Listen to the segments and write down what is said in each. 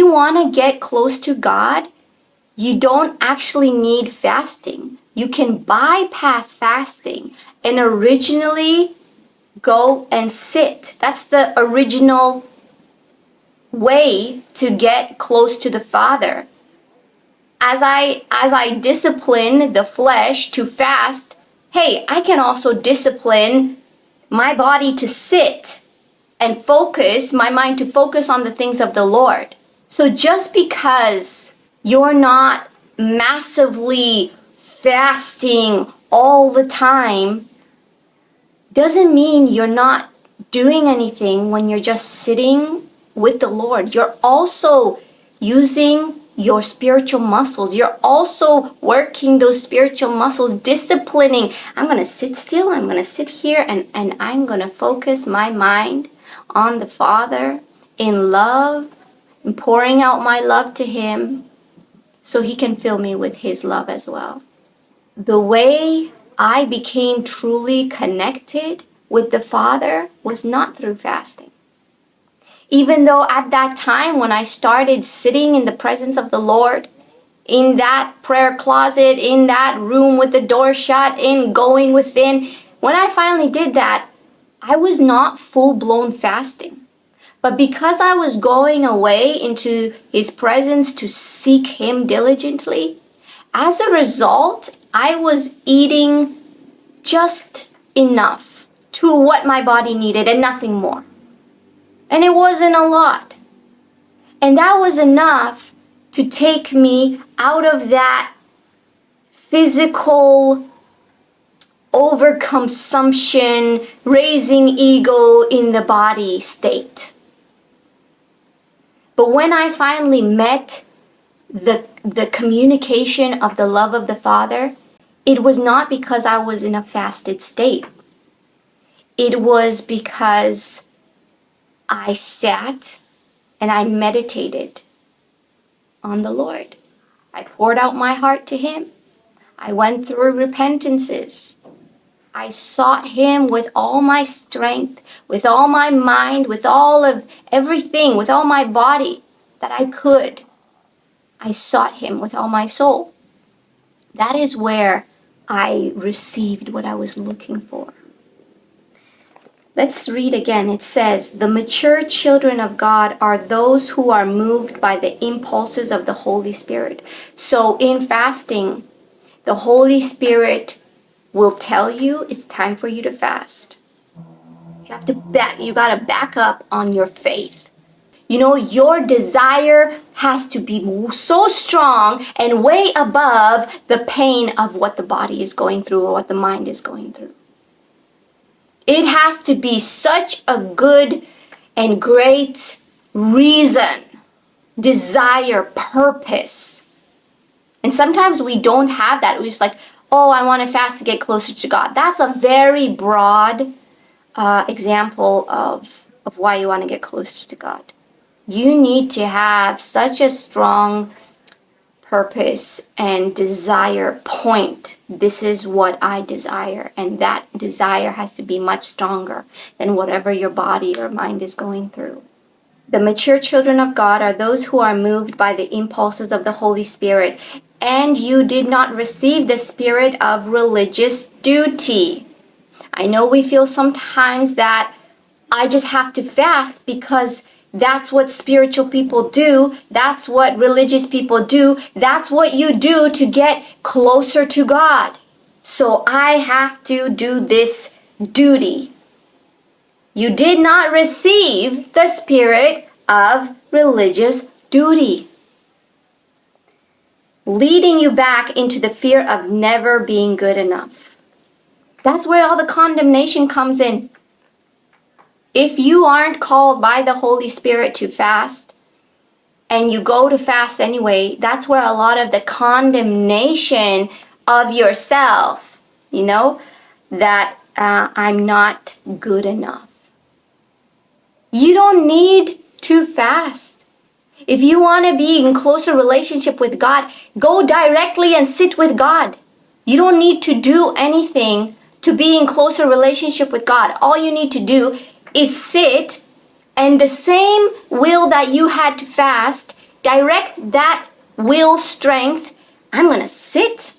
you want to get close to God, you don't actually need fasting. You can bypass fasting and originally go and sit. That's the original way to get close to the Father. As I discipline the flesh to fast, hey, I can also discipline my body to sit and focus, my mind to focus on the things of the Lord. So just because you're not massively fasting all the time doesn't mean you're not doing anything when you're just sitting with the Lord. You're also using your spiritual muscles. You're also working those spiritual muscles, disciplining. I'm going to sit still. I'm going to sit here and I'm going to focus my mind on the Father in love and pouring out my love to Him so He can fill me with His love as well. The way I became truly connected with the Father was not through fasting. Even though at that time when I started sitting in the presence of the Lord, in that prayer closet, in that room with the door shut, in going within, when I finally did that, I was not full-blown fasting. But because I was going away into His presence to seek Him diligently, as a result, I was eating just enough to what my body needed and nothing more. And it wasn't a lot. And that was enough to take me out of that physical overconsumption, raising ego in the body state. But when I finally met the communication of the love of the Father, it was not because I was in a fasted state. It was because I sat and I meditated on the Lord. I poured out my heart to Him. I went through repentances. I sought Him with all my strength, with all my mind, with all of everything, with all my body that I could. I sought Him with all my soul. That is where I received what I was looking for. Let's read again. It says, "The mature children of God are those who are moved by the impulses of the Holy Spirit." So in fasting, the Holy Spirit will tell you it's time for you to fast. You gotta back up on your faith. You know, your desire has to be so strong and way above the pain of what the body is going through or what the mind is going through. It has to be such a good and great reason, desire, purpose. And sometimes we don't have that. We're just like, oh, I want to fast to get closer to God. That's a very broad example of why you want to get closer to God. You need to have such a strong purpose and desire point. This is what I desire. And that desire has to be much stronger than whatever your body or mind is going through. The mature children of God are those who are moved by the impulses of the Holy Spirit. And you did not receive the spirit of religious duty. I know we feel sometimes that I just have to fast because that's what spiritual people do. That's what religious people do. That's what you do to get closer to God. So I have to do this duty. You did not receive the spirit of religious duty, leading you back into the fear of never being good enough. That's where all the condemnation comes in. If you aren't called by the Holy Spirit to fast, and you go to fast anyway, that's where a lot of the condemnation of yourself, that I'm not good enough. You don't need to fast. If you want to be in closer relationship with God, go directly and sit with God. You don't need to do anything to be in closer relationship with God. All you need to do is sit, and the same will that you had to fast direct that will strength. I'm going to sit.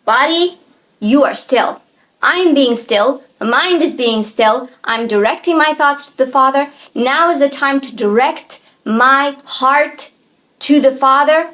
Body, you are still. I'm being still. My mind is being still. I'm directing my thoughts to the Father. Now is the time to direct my heart to the Father.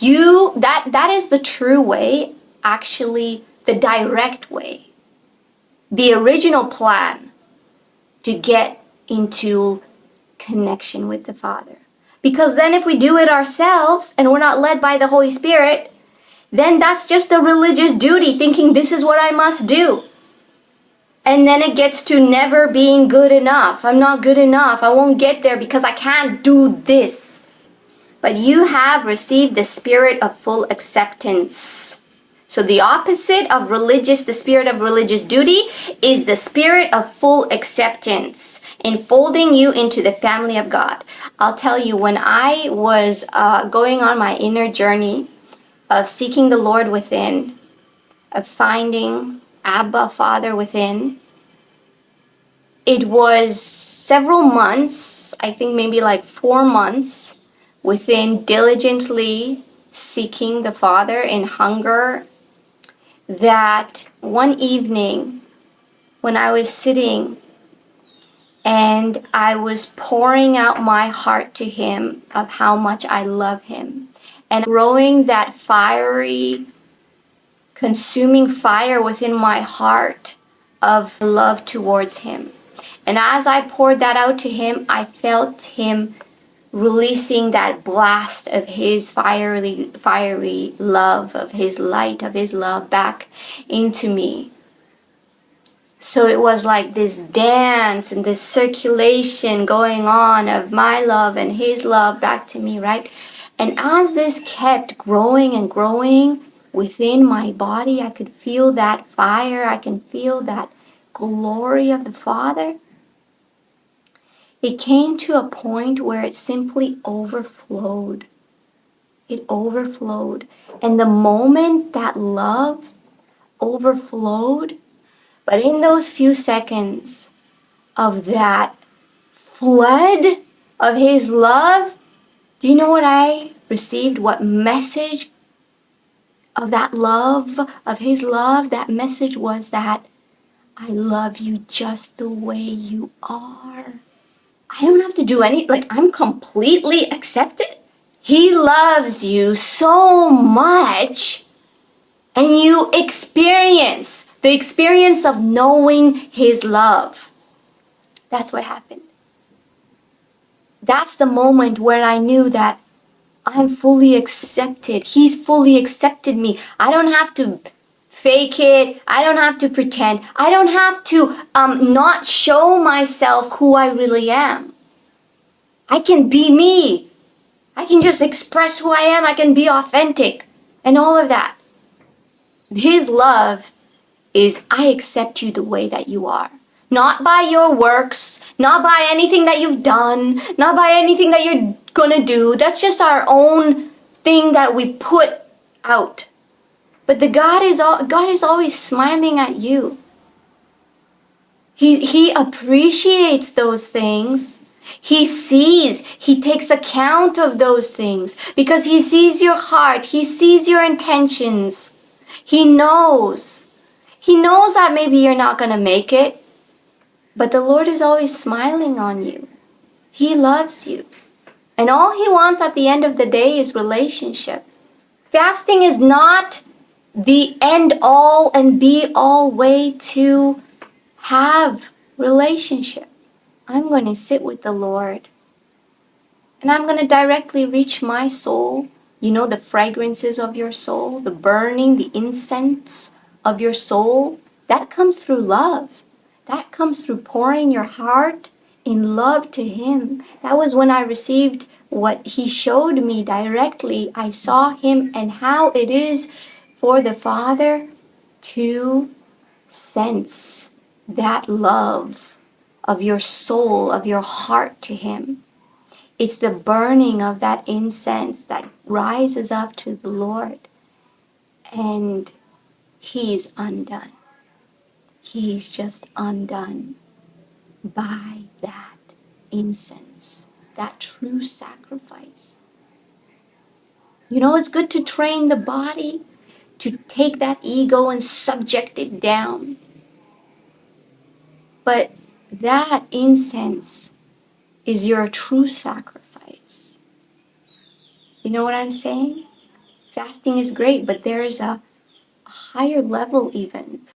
That is the true way, actually, the direct way. The original plan to get into connection with the Father. Because then if we do it ourselves and we're not led by the Holy Spirit, then that's just a religious duty, thinking this is what I must do. And then it gets to never being good enough. I'm not good enough. I won't get there because I can't do this. But you have received the spirit of full acceptance. So the opposite of the spirit of religious duty, is the spirit of full acceptance, enfolding you into the family of God. I'll tell you, when I was going on my inner journey of seeking the Lord within, of finding Abba, Father within, it was several months, I think maybe like 4 months, within diligently seeking the Father in hunger, that one evening when I was sitting and I was pouring out my heart to Him of how much I love Him, and growing that fiery, consuming fire within my heart of love towards Him. And as I poured that out to Him, I felt Him releasing that blast of His fiery love, of His light, of His love back into me. So it was like this dance and this circulation going on of my love and His love back to me, right? And as this kept growing and growing within my body, I could feel that fire, I can feel that glory of the Father. It came to a point where it simply overflowed. It overflowed. And the moment that love overflowed, but in those few seconds of that flood of His love, do you know what I received? What message of that love, of His love? That message was that I love you just the way you are. I don't have to do I'm completely accepted. He loves you so much, and you experience the experience of knowing His love. That's what happened. That's the moment where I knew that I'm fully accepted. He's fully accepted me. I don't have to fake it. I don't have to pretend. I don't have to not show myself who I really am. I can be me. I can just express who I am. I can be authentic and all of that. His love is, I accept you the way that you are. Not by your works, not by anything that you've done, not by anything that you're gonna do. That's just our own thing that we put out. But God is always smiling at you. He appreciates those things. He sees, He takes account of those things because He sees your heart. He sees your intentions. He knows. He knows that maybe you're not going to make it, but the Lord is always smiling on you. He loves you. And all He wants at the end of the day is relationship. Fasting is not the end all and be all way to have relationship. I'm going to sit with the Lord, and I'm going to directly reach my soul. You know, the fragrances of your soul, the burning, the incense of your soul, that comes through love. That comes through pouring your heart in love to Him. That was when I received what He showed me directly. I saw Him and how it is for the Father to sense that love of your soul, of your heart to Him. It's the burning of that incense that rises up to the Lord, and He's undone. He's just undone by that incense that true sacrifice. You know, it's good to train the body to take that ego and subject it down. But that incense is your true sacrifice. You know what I'm saying? Fasting is great, but there is a higher level even.